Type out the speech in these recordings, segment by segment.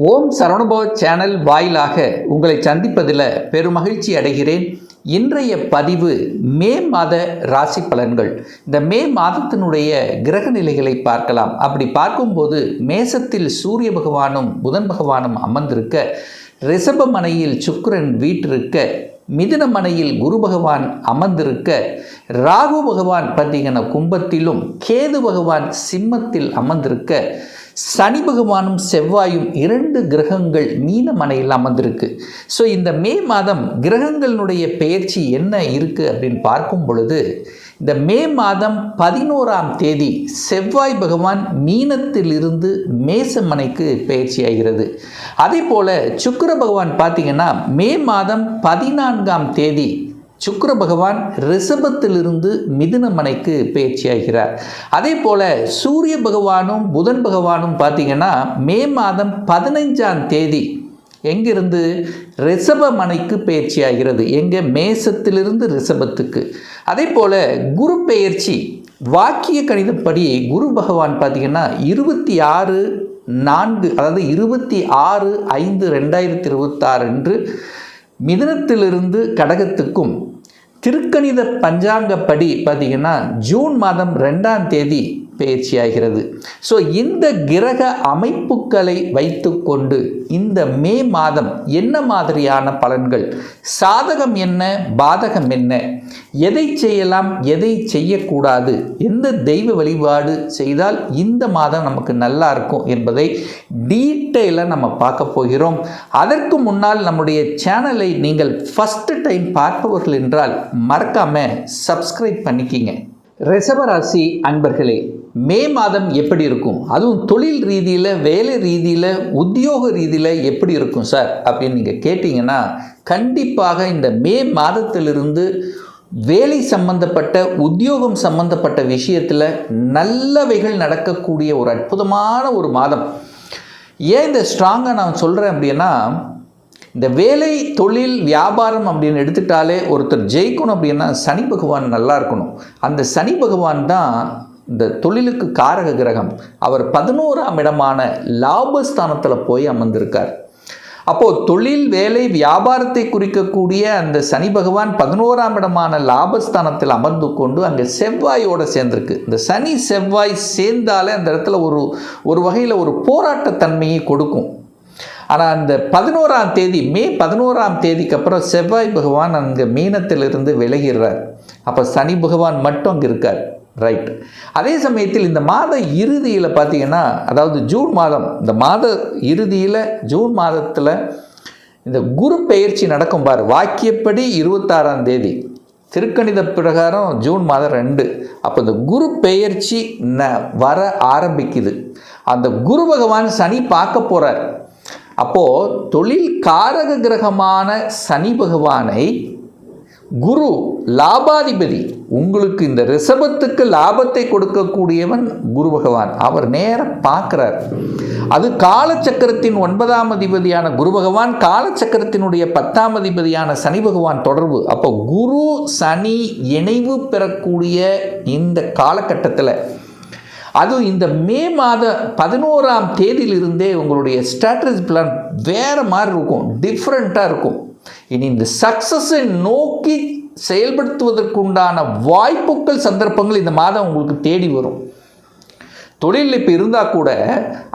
ஓம் Saravanabhava channel வாயிலாக உங்களை சந்திப்பதில் பெருமகிழ்ச்சி அடைகிறேன். இன்றைய பதிவு மே மாத ராசி பலன்கள். இந்த மே மாதத்தினுடைய கிரக நிலைகளை பார்க்கலாம். அப்படி பார்க்கும்போது மேசத்தில் சூரிய பகவானும் புதன் பகவானும் அமர்ந்திருக்க, ரிஷப மனையில் சுக்கிரன் வீற்றிருக்க, மிதுன மனையில் குரு பகவான் அமர்ந்திருக்க, ராகு பகவான் பார்த்தீங்கன்னா கும்பத்திலும், கேது பகவான் சிம்மத்தில் அமர்ந்திருக்க, சனி பகவானும் செவ்வாயும் 2 கிரகங்கள் மீன மனையில் அமர்ந்திருக்கு. ஸோ இந்த மே மாதம் கிரகங்களுடைய பெயர்ச்சி என்ன இருக்குது அப்படின்னு பார்க்கும் பொழுது, இந்த மே மாதம் 11ஆம் தேதி செவ்வாய் பகவான் மீனத்திலிருந்து மேசமனைக்கு பெயர்ச்சி ஆகிறது. அதே போல் சுக்கிர பகவான் பார்த்திங்கன்னா மே மாதம் 14ஆம் தேதி சுக்கிர பகவான் ரிஷபத்திலிருந்து மிதுன மனைக்கு பெயர்ச்சியாகிறார். அதே போல் சூரிய பகவானும் புதன் பகவானும் பார்த்திங்கன்னா மே மாதம் 15ஆம் தேதி எங்கிருந்து ரிஷப மனைக்கு பெயர்ச்சி ஆகிறது. எங்கே? மேசத்திலிருந்து ரிஷபத்துக்கு. அதே போல் குரு பெயர்ச்சி வாக்கிய கணிதப்படி குரு பகவான் பார்த்திங்கன்னா 26/4 அதாவது 26/5/2026 அன்று மிதுனத்திலிருந்து கடகத்துக்கும், திருக்கணித பஞ்சாங்கப்படி பார்த்திங்கன்னா ஜூன் மாதம் 2ஆம் தேதி பெயர்ச்சி ஆகிறது. ஸோ இந்த கிரக அமைப்புகளை வைத்துக்கொண்டு இந்த மே மாதம் என்ன மாதிரியான பலன்கள், சாதகம் என்ன, பாதகம் என்ன, எதை செய்யலாம், எதை செய்யக்கூடாது, எந்த தெய்வ வழிபாடு செய்தால் இந்த மாதம் நமக்கு நல்லா இருக்கும் என்பதை டீட்டெயிலாக நம்ம பார்க்க போகிறோம். அதற்கு முன்னால் நம்முடைய சேனலை நீங்கள் ஃபஸ்ட்டு டைம் பார்ப்பவர்கள் என்றால் மறக்காமல் சப்ஸ்கிரைப் பண்ணிக்கிங்க. ரிஷபராசி அன்பர்களே, மே மாதம் எப்படி இருக்கும், அதுவும் தொழில் ரீதியில், வேலை ரீதியில், உத்தியோக ரீதியில் எப்படி இருக்கும் சார் அப்படின்னு நீங்கள் கேட்டிங்கன்னா, கண்டிப்பாக இந்த மே மாதத்திலிருந்து வேலை சம்பந்தப்பட்ட, உத்தியோகம் சம்பந்தப்பட்ட விஷயத்தில் நல்லவைகள் நடக்கக்கூடிய ஒரு அற்புதமான ஒரு மாதம். ஏன் இந்த ஸ்ட்ராங்காக நான் சொல்கிறேன் அப்படின்னா, இந்த வேலை, தொழில், வியாபாரம் அப்படின்னு எடுத்துட்டாலே ஒருத்தர் ஜெயிக்கணும் அப்படின்னா சனி பகவான் நல்லா இருக்கணும். அந்த சனி பகவான் தான் இந்த தொழிலுக்கு காரக கிரகம். அவர் 11ஆம் இடமான லாபஸ்தானத்தில் போய் அமர்ந்திருக்கார். அப்போது தொழில், வேலை, வியாபாரத்தை குறிக்கக்கூடிய அந்த சனி பகவான் 11ஆம் இடமான லாபஸ்தானத்தில் அமர்ந்து கொண்டு அங்கே செவ்வாயோடு சேர்ந்திருக்கு. இந்த சனி செவ்வாய் சேர்ந்தாலே அந்த இடத்துல ஒரு வகையில் ஒரு போராட்டத்தன்மையை கொடுக்கும். ஆனால் அந்த 11ஆம் தேதி, மே 11ஆம் தேதிக்கு அப்புறம் செவ்வாய் பகவான் அங்கே மீனத்திலிருந்து விலகிறார். அப்போ சனி பகவான் மட்டும் அங்கே இருக்கார். ரைட். அதே சமயத்தில் இந்த மாத இறுதியில் பார்த்தீங்கன்னா, அதாவது ஜூன் மாதம், இந்த மாத இறுதியில் ஜூன் மாதத்தில் இந்த குரு பெயர்ச்சி நடக்கும் பார். வாக்கியப்படி 26ஆம் தேதி, திருக்கணித பிரகாரம் ஜூன் மாதம் 2. அப்போ இந்த குரு பெயர்ச்சி வர ஆரம்பிக்குது. அந்த குரு பகவான் சனி பார்க்க போகிறார். அப்போது தொழில் காரக கிரகமான சனி பகவானை குரு லாபாதிபதி, உங்களுக்கு இந்த ரிஷபத்துக்கு லாபத்தை கொடுக்கக்கூடியவன் குரு பகவான், அவர் நேரம் பார்க்குறார். அது காலச்சக்கரத்தின் 9ஆம் அதிபதியான குரு பகவான், காலச்சக்கரத்தினுடைய 10ஆம் அதிபதியான சனி பகவான் தொடர்பு. அப்போ குரு சனி இணைவு பெறக்கூடிய இந்த காலகட்டத்தில், அதுவும் இந்த மே மாத 11ஆம் தேதியிலிருந்தே உங்களுடைய ஸ்ட்ராட்டஜி பிளான் வேறு மாதிரி இருக்கும், டிஃப்ரெண்ட்டாக இருக்கும். இனி இந்த சக்ஸஸை நோக்கி செயல்படுத்துவதற்குண்டான வாய்ப்புகள், சந்தர்ப்பங்கள் இந்த மாதம் உங்களுக்கு தேடி வரும். தொழில் இப்போ இருந்தால் கூட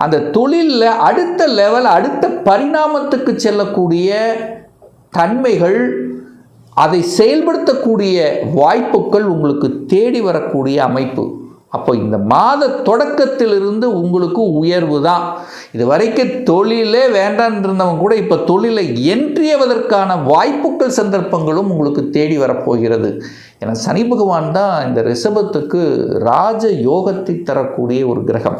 அந்த தொழிலில் அடுத்த லெவல், அடுத்த பரிணாமத்துக்கு செல்லக்கூடிய தன்மைகள், அதை செயல்படுத்தக்கூடிய வாய்ப்புகள் உங்களுக்கு தேடி வரக்கூடிய அமைப்பு. அப்போ இந்த மாத தொடக்கத்திலிருந்து உங்களுக்கு உயர்வு தான். இது வரைக்கும் தொழிலே வேண்டான்னு இருந்தவங்க கூட இப்போ தொழிலை என்ட்ரியாவதற்கான வாய்ப்புகள், சந்தர்ப்பங்களும் உங்களுக்கு தேடி வரப்போகிறது. ஏன்னா சனி பகவான் தான் இந்த ரிஷபத்துக்கு ராஜ யோகத்தை தரக்கூடிய ஒரு கிரகம்.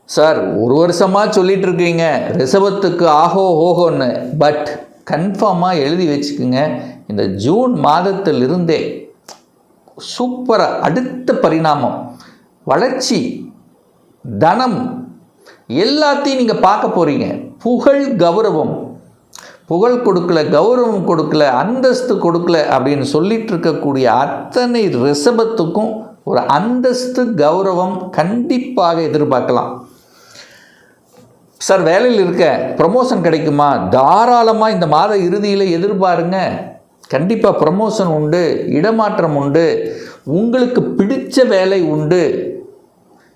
சார், ஒரு வருஷமாக சொல்லிட்டு இருக்கீங்க ரிஷபத்துக்கு ஆஹோ ஓஹோன்னு, பட் கன்ஃபார்மாக எழுதி வச்சுக்கோங்க, இந்த ஜூன் மாதத்திலிருந்தே சூப்பராக அடுத்த பரிணாமம், வளர்ச்சி, தனம் எல்லாத்தையும் நீங்கள் பார்க்க போகிறீங்க. புகழ், கௌரவம், புகழ் கொடுக்கல, கௌரவம் கொடுக்கல, அந்தஸ்து கொடுக்கல அப்படின்னு சொல்லிட்டு இருக்கக்கூடிய அத்தனை ரிஷபத்துக்கும் ஒரு அந்தஸ்து, கௌரவம் கண்டிப்பாக எதிர்பார்க்கலாம். சார் வேலையில் இருக்க ப்ரமோஷன் கிடைக்குமா? தாராளமாக இந்த மாத இறுதியில் எதிர்பாருங்க. கண்டிப்பாக ப்ரமோஷன் உண்டு, இடமாற்றம் உண்டு, உங்களுக்கு பிடிச்ச வேலை உண்டு.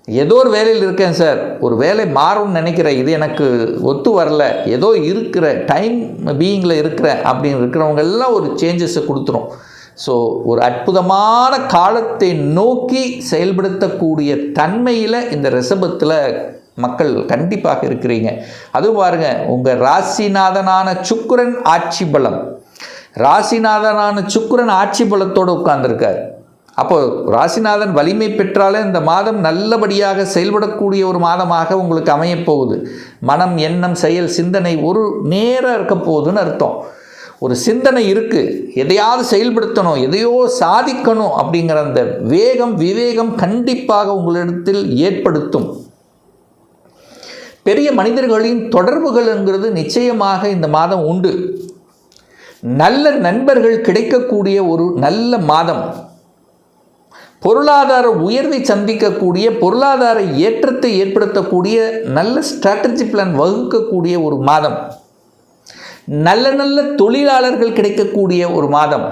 ஏதோ ஒரு வேலையில் இருக்கேன் சார், ஒரு வேலை மாறும்னு நினைக்கிறேன், இது எனக்கு ஒத்து வரல, ஏதோ இருக்கிற டைம் பீயிங்கில் இருக்கிறேன் அப்படின்னு இருக்கிறவங்க எல்லாம் ஒரு சேஞ்சஸை கொடுத்துரும். ஸோ ஒரு அற்புதமான காலத்தை நோக்கி செயல்படுத்தக்கூடிய தன்மையில் இந்த ரிஷபத்தில் மக்கள் கண்டிப்பாக இருக்கிறீங்க. அதுவும் பாருங்கள், உங்கள் ராசிநாதனான சுக்கிரன் ஆட்சி பலம், ராசிநாதனான சுக்கிரன் ஆட்சி பலத்தோடு உட்கார்ந்துருக்கார். அப்போ ராசிநாதன் வலிமை பெற்றாலே இந்த மாதம் நல்லபடியாக செயல்படக்கூடிய ஒரு மாதமாக உங்களுக்கு அமையப்போகுது. மனம், எண்ணம், செயல், சிந்தனை ஒரு நேராக இருக்க போகுதுன்னு அர்த்தம். ஒரு சிந்தனை இருக்குது, எதையாவது செயல்படுத்தணும், எதையோ சாதிக்கணும் அப்படிங்கிற அந்த வேகம், விவேகம் கண்டிப்பாக உங்களிடத்தில் ஏற்படுத்தும். பெரிய மனிதர்களின் தொடர்புகள்ங்கிறது நிச்சயமாக இந்த மாதம் உண்டு. நல்ல நண்பர்கள் கிடைக்கக்கூடிய ஒரு நல்ல மாதம். பொருளாதார உயர்வை சந்திக்கக்கூடிய, பொருளாதார ஏற்றத்தை ஏற்படுத்தக்கூடிய, நல்ல ஸ்ட்ராட்டஜி பிளான் வகுக்கக்கூடிய ஒரு மாதம். நல்ல நல்ல தொழிலாளர்கள் கிடைக்கக்கூடிய ஒரு மாதம்.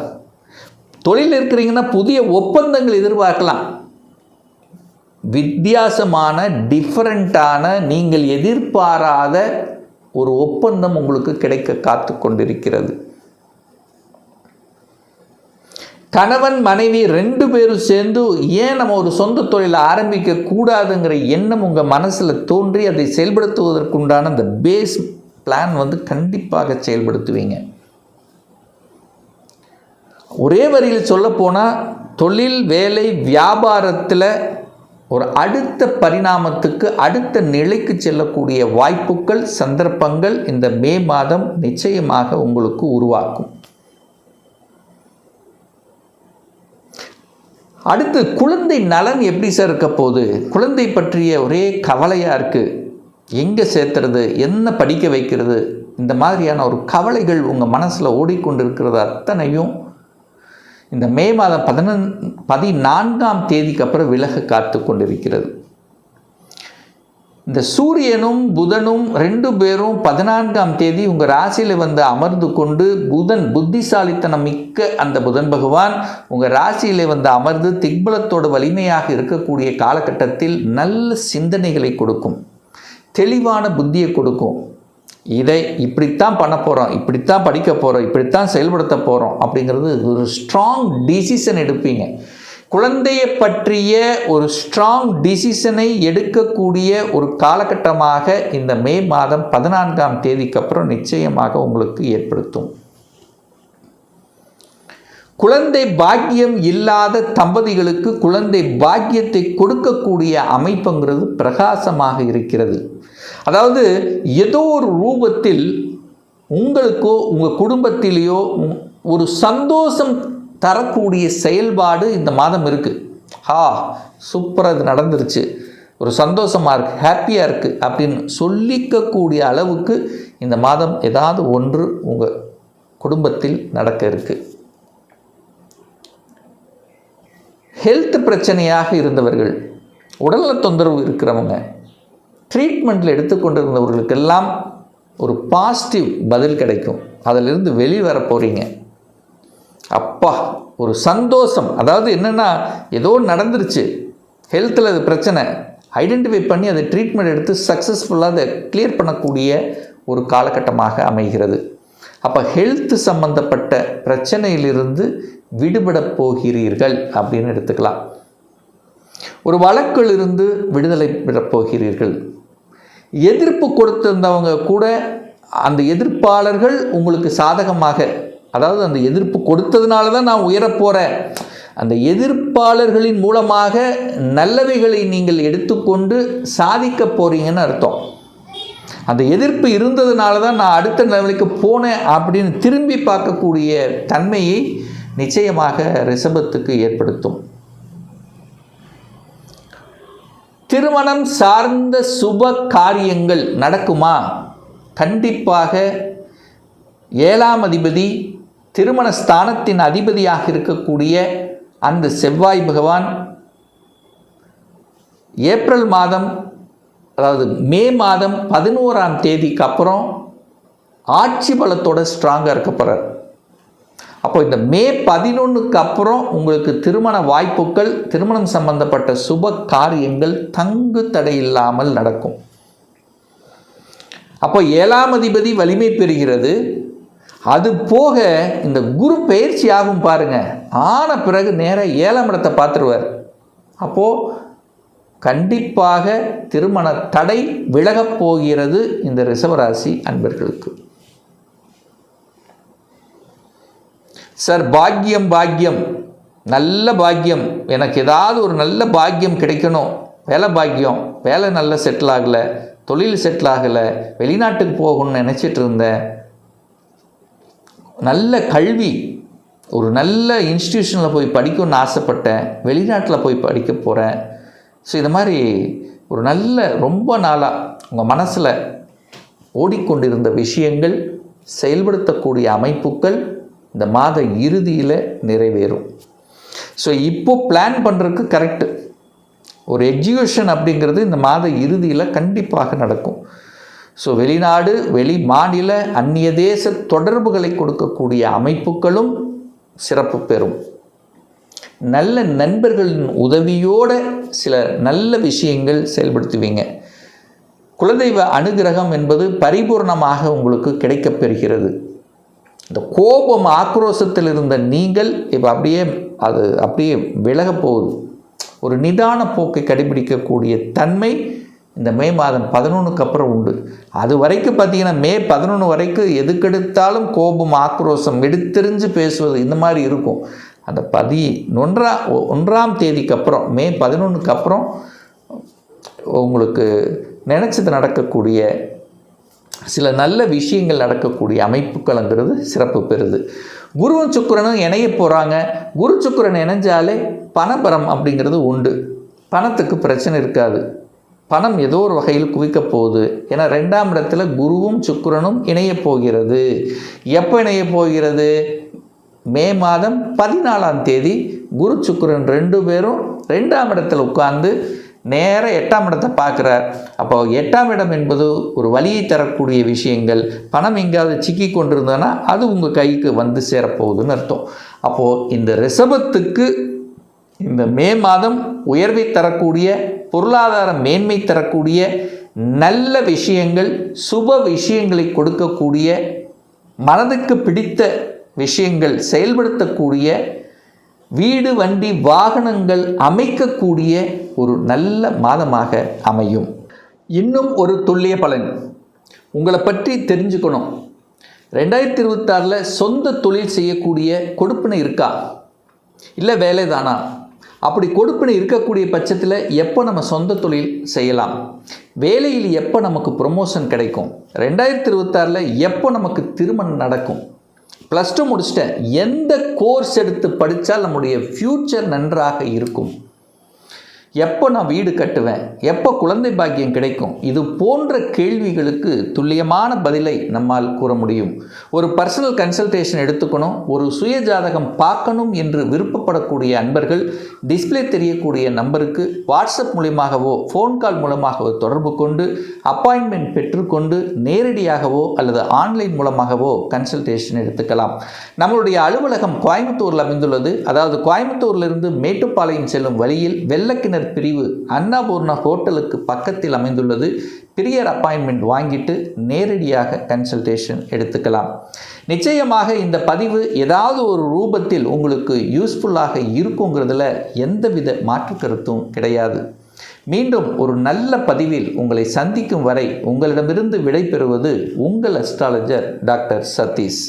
தொழில் இருக்கிறீங்கன்னா புதிய ஒப்பந்தங்கள் எதிர்பார்க்கலாம். வித்தியாசமான, டிஃபரண்டான, நீங்கள் எதிர்பாராத ஒரு ஒப்பந்தம் உங்களுக்கு கிடைக்க காத்து கொண்டிருக்கிறது. கணவன் மனைவி 2 பேரும் சேர்ந்து ஏன் நம்ம ஒரு சொந்த தொழிலை ஆரம்பிக்க கூடாதுங்கிற எண்ணம் உங்கள் மனசில் தோன்றி அதை செயல்படுத்துவதற்குண்டான அந்த பேஸ் பிளான் கண்டிப்பாக செயல்படுத்துவீங்க. ஒரே வரியில் சொல்லப்போனால் தொழில், வேலை, வியாபாரத்தில் ஒரு அடுத்த பரிணாமத்துக்கு, அடுத்த நிலைக்கு செல்லக்கூடிய வாய்ப்புகள், சந்தர்ப்பங்கள் இந்த மே மாதம் நிச்சயமாக உங்களுக்கு உருவாக்கும். அடுத்து குழந்தை நலன் எப்படி சார் இருக்க போகுது? குழந்தை பற்றிய ஒரே கவலையாக இருக்குது. எங்கே சேர்த்துறது, என்ன படிக்க வைக்கிறது, இந்த மாதிரியான ஒரு கவலைகள் உங்கள் மனசில் ஓடிக்கொண்டிருக்கிறது அத்தனையும் இந்த மே மாதம் 14ஆம் தேதிக்கு அப்புறம் விலக காத்து கொண்டிருக்கிறது. இந்த சூரியனும் புதனும் 2 பேரும் 14ஆம் தேதி உங்கள் ராசியில் அமர்ந்து கொண்டு, புதன் புத்திசாலித்தனம் மிக்க அந்த புதன் பகவான் உங்கள் ராசியில் அமர்ந்து திக்பலத்தோடு வலிமையாக இருக்கக்கூடிய காலகட்டத்தில் நல்ல சிந்தனைகளை கொடுக்கும், தெளிவான புத்தியை கொடுக்கும். இதை இப்படித்தான் பண்ண போகிறோம், இப்படித்தான் படிக்க போகிறோம், இப்படித்தான் செயல்படுத்த போகிறோம் அப்படிங்கிறது ஒரு ஸ்ட்ராங் டிசிஷன் எடுப்பீங்க. குழந்தையை பற்றிய ஒரு ஸ்ட்ராங் டிசிஷனை எடுக்கக்கூடிய ஒரு காலகட்டமாக இந்த மே மாதம் 14ஆம் தேதிக்கு அப்புறம் நிச்சயமாக உங்களுக்கு ஏற்படுத்தும். குழந்தை பாக்கியம் இல்லாத தம்பதிகளுக்கு குழந்தை பாக்கியத்தை கொடுக்கக்கூடிய அமைப்புங்கிறது பிரகாசமாக இருக்கிறது. அதாவது ஏதோ ஒரு ரூபத்தில் உங்களுக்கோ உங்கள் குடும்பத்திலேயோ ஒரு சந்தோஷம் தரக்கூடிய செயல்பாடு இந்த மாதம் இருக்குது. சூப்பராக இது நடந்துருச்சு, ஒரு சந்தோஷமாக இருக்குது, ஹாப்பியாக இருக்குது அப்படின்னு சொல்லிக்கக்கூடிய அளவுக்கு இந்த மாதம் ஏதாவது ஒன்று உங்கள் குடும்பத்தில் நடக்க இருக்குது. ஹெல்த் பிரச்சனையாக இருந்தவர்கள், உடல்நல தொந்தரவு இருக்கிறவங்க, ட்ரீட்மெண்ட்டில் எடுத்துக்கொண்டிருந்தவர்களுக்கெல்லாம் ஒரு பாசிட்டிவ் பதில் கிடைக்கும். அதிலிருந்து வெளிவர போகிறீங்க. அப்பா, ஒரு சந்தோஷம். அதாவது என்னென்னா, ஏதோ நடந்துருச்சு, ஹெல்த்தில் அது பிரச்சனை, ஐடென்டிஃபை பண்ணி அதை ட்ரீட்மெண்ட் எடுத்து சக்ஸஸ்ஃபுல்லாக அதை கிளியர் பண்ணக்கூடிய ஒரு காலகட்டமாக அமைகிறது. அப்போ ஹெல்த் சம்பந்தப்பட்ட பிரச்சனையிலிருந்து விடுபட போகிறீர்கள் அப்படின்னு எடுத்துக்கலாம். ஒரு வழக்கிலிருந்து விடுதலை பெறப் போகிறீர்கள். எதிர்ப்பு கொடுத்திருந்தவங்க கூட அந்த எதிர்ப்பாளர்கள் உங்களுக்கு சாதகமாக, அதாவது அந்த எதிர்ப்பு கொடுத்ததுனால தான் நான் உயரப்போகிறேன், அந்த எதிர்ப்பாளர்களின் மூலமாக நல்லவைகளை நீங்கள் எடுத்துக்கொண்டு சாதிக்க போகிறீங்கன்னு அர்த்தம். அந்த எதிர்ப்பு இருந்ததுனால தான் நான் அடுத்த நிலைக்கு போனேன் அப்படின்னு திரும்பி பார்க்கக்கூடிய தன்மையை நிச்சயமாக ரிஷபத்துக்கு ஏற்படுத்தும். திருமணம் சார்ந்த சுப காரியங்கள் நடக்குமா? கண்டிப்பாக 7ஆம் அதிபதி, திருமண ஸ்தானத்தின் அதிபதியாக இருக்கக்கூடிய அந்த செவ்வாய் பகவான் ஏப்ரல் மாதம் அதாவது மே மாதம் 11ஆம் தேதிக்கு அப்புறம் ஆட்சி பலத்தோட ஸ்ட்ராங்காக இருக்க போகிறார். அப்போ இந்த மே 11க்கு அப்புறம் உங்களுக்கு திருமண வாய்ப்புகள், திருமணம் சம்பந்தப்பட்ட சுப காரியங்கள் தங்கு தடை இல்லாமல் நடக்கும். அப்போ 7ஆம் அதிபதி வலிமை பெறுகிறது. அது போக இந்த குரு பயிற்சி ஆகும் பாருங்க, ஆன பிறகு நேராக 7ஆம் இடத்தை பார்த்துருவார். அப்போது கண்டிப்பாக திருமண தடை விலகப் போகிறது இந்த ரிஷபராசி அன்பர்களுக்கு. சார் பாக்கியம் பாக்கியம், நல்ல பாக்கியம், எனக்கு ஏதாவது ஒரு நல்ல பாக்கியம் கிடைக்கணும், வேலை பாக்கியம், வேலை நல்லா செட்டில் ஆகலை, தொழில் செட்டில் ஆகலை, வெளிநாட்டுக்கு போகணும்னு நினச்சிட்டு இருந்தேன், நல்ல கல்வி, ஒரு நல்ல இன்ஸ்டிடியூஷனில் போய் படிக்கணும்னு ஆசைப்பட்டேன், வெளிநாட்டில் போய் படிக்க போகிறேன். ஸோ இது மாதிரி ஒரு நல்ல ரொம்ப நாளாக உங்கள் மனசில் ஓடிக்கொண்டிருந்த விஷயங்கள், செயல்படுத்தக்கூடிய அமைப்புகள் இந்த மாத இறுதியில் நிறைவேறும். ஸோ இப்போது பிளான் பண்ணுறதுக்கு கரெக்டு. ஒரு எக்ஸிக்யூஷன் அப்படிங்கிறது இந்த மாத இறுதியில் கண்டிப்பாக நடக்கும். ஸோ வெளிநாடு, வெளி மாநில, அந்நிய தேச தொடர்புகளை கொடுக்கக்கூடிய அமைப்புகளும் சிறப்பு பெறும். நல்ல நண்பர்களின் உதவியோடு சில நல்ல விஷயங்கள் செயல்படுத்துவீங்க. குலதெய்வ அனுகிரகம் என்பது பரிபூர்ணமாக உங்களுக்கு கிடைக்கப்பெறுகிறது. இந்த கோபம் ஆக்ரோஷத்தில் இருந்த நீங்கள் இப்போ அப்படியே விலக போகுது. ஒரு நிதான போக்கை கடைபிடிக்கக்கூடிய தன்மை இந்த மே மாதம் 11க்கு அப்புறம் உண்டு. அது வரைக்கும் பார்த்தீங்கன்னா மே 11 வரைக்கும் எதுக்கெடுத்தாலும் கோபம் ஆக்ரோஷம் எடுத்தெறிஞ்சு பேசுவது இந்த மாதிரி இருக்கும். அந்த 11ஆம் தேதிக்கு அப்புறம் மே 11க்கு அப்புறம் உங்களுக்கு நினச்சது நடக்கக்கூடிய சில நல்ல விஷயங்கள் நடக்கக்கூடிய அமைப்புகள்ங்கிறது சிறப்பு பெறுது. குருவும் சுக்கிரனும் இணைய போகிறாங்க. குரு சுக்கிரன் இணைஞ்சாலே பணபரம் அப்படிங்கிறது உண்டு. பணத்துக்கு பிரச்சனை இருக்காது. பணம் ஏதோ ஒரு வகையில் குவிக்க போகுது. ஏன்னா 2ஆம் இடத்துல குருவும் சுக்கிரனும் இணைய போகிறது. எப்போ இணைய போகிறது? மே மாதம் 14ஆம் தேதி குரு சுக்கிரன் 2 பேரும் 2ஆம் இடத்துல உட்கார்ந்து நேராக 8ஆம் இடத்தை பார்க்குறார். அப்போ 8ஆம் இடம் என்பது ஒரு வலியை தரக்கூடிய விஷயங்கள். பணம் எங்கேயாவது சிக்கி கொண்டிருந்ததுன்னா அது உங்கள் கைக்கு வந்து சேரப்போகுதுன்னு அர்த்தம். அப்போது இந்த ரிஷபத்துக்கு இந்த மே மாதம் உயர்வை தரக்கூடிய, பொருளாதார மேன்மை தரக்கூடிய நல்ல விஷயங்கள், சுப விஷயங்களை கொடுக்கக்கூடிய, மனதுக்கு பிடித்த விஷயங்கள் செயல்படுத்தக்கூடிய, வீடு வண்டி வாகனங்கள் அமைக்கக்கூடிய ஒரு நல்ல மாதமாக அமையும். இன்னும் ஒரு துல்லிய பலன் உங்களை பற்றி தெரிஞ்சுக்கணும். 2026 சொந்த தொழில் செய்யக்கூடிய கொடுப்பினை இருக்கா, இல்லை வேலை தானா? அப்படி கொடுப்பினை இருக்கக்கூடிய பட்சத்தில் எப்போ நம்ம சொந்த தொழில் செய்யலாம்? வேலையில் எப்போ நமக்கு ப்ரொமோஷன் கிடைக்கும்? 2026 எப்போ நமக்கு திருமணம் நடக்கும்? +2 முடிச்சிட்டேன், எந்த கோர்ஸ் எடுத்து படித்தால் நம்முடைய ஃப்யூச்சர் நன்றாக இருக்கும்? எப்போ நான் வீடு கட்டுவேன்? எப்போ குழந்தை பாக்கியம் கிடைக்கும்? இது போன்ற கேள்விகளுக்கு துல்லியமான பதிலை நம்மால் கூற முடியும். ஒரு பர்சனல் கன்சல்டேஷன் எடுத்துக்கணும், ஒரு சுய ஜாதகம் பார்க்கணும் என்று விருப்பப்படக்கூடிய அன்பர்கள் டிஸ்பிளே தெரியக்கூடிய நம்பருக்கு வாட்ஸ்அப் மூலமாகவோ ஃபோன் கால் மூலமாகவோ தொடர்பு கொண்டு அப்பாயின்மெண்ட் பெற்றுக்கொண்டு நேரடியாகவோ அல்லது ஆன்லைன் மூலமாகவோ கன்சல்டேஷன் எடுத்துக்கலாம். நம்மளுடைய அலுவலகம் கோயம்புத்தூரில் அமைந்துள்ளது. அதாவது கோயம்புத்தூரிலிருந்து மேட்டுப்பாளையம் செல்லும் வழியில் வெள்ளக்கிணர் பிரிவு அன்னபூர்ணா ஹோட்டலுக்கு பக்கத்தில் அமைந்துள்ளது. பிரியர் அப்பாயின்மெண்ட் வாங்கிட்டு நேரடியாக கன்சல்டேஷன் எடுத்துக்கலாம். நிச்சயமாக இந்த பதிவு ஏதாவது ஒரு ரூபத்தில் உங்களுக்கு யூஸ்ஃபுல்லாக இருக்குங்கிறதுல எந்தவித மாற்று கருத்தும் கிடையாது. மீண்டும் ஒரு நல்ல பதிவில் உங்களை சந்திக்கும் வரை உங்களிடமிருந்து விடைபெறுவது உங்கள் அஸ்ட்ராலஜர் டாக்டர் சதீஷ்.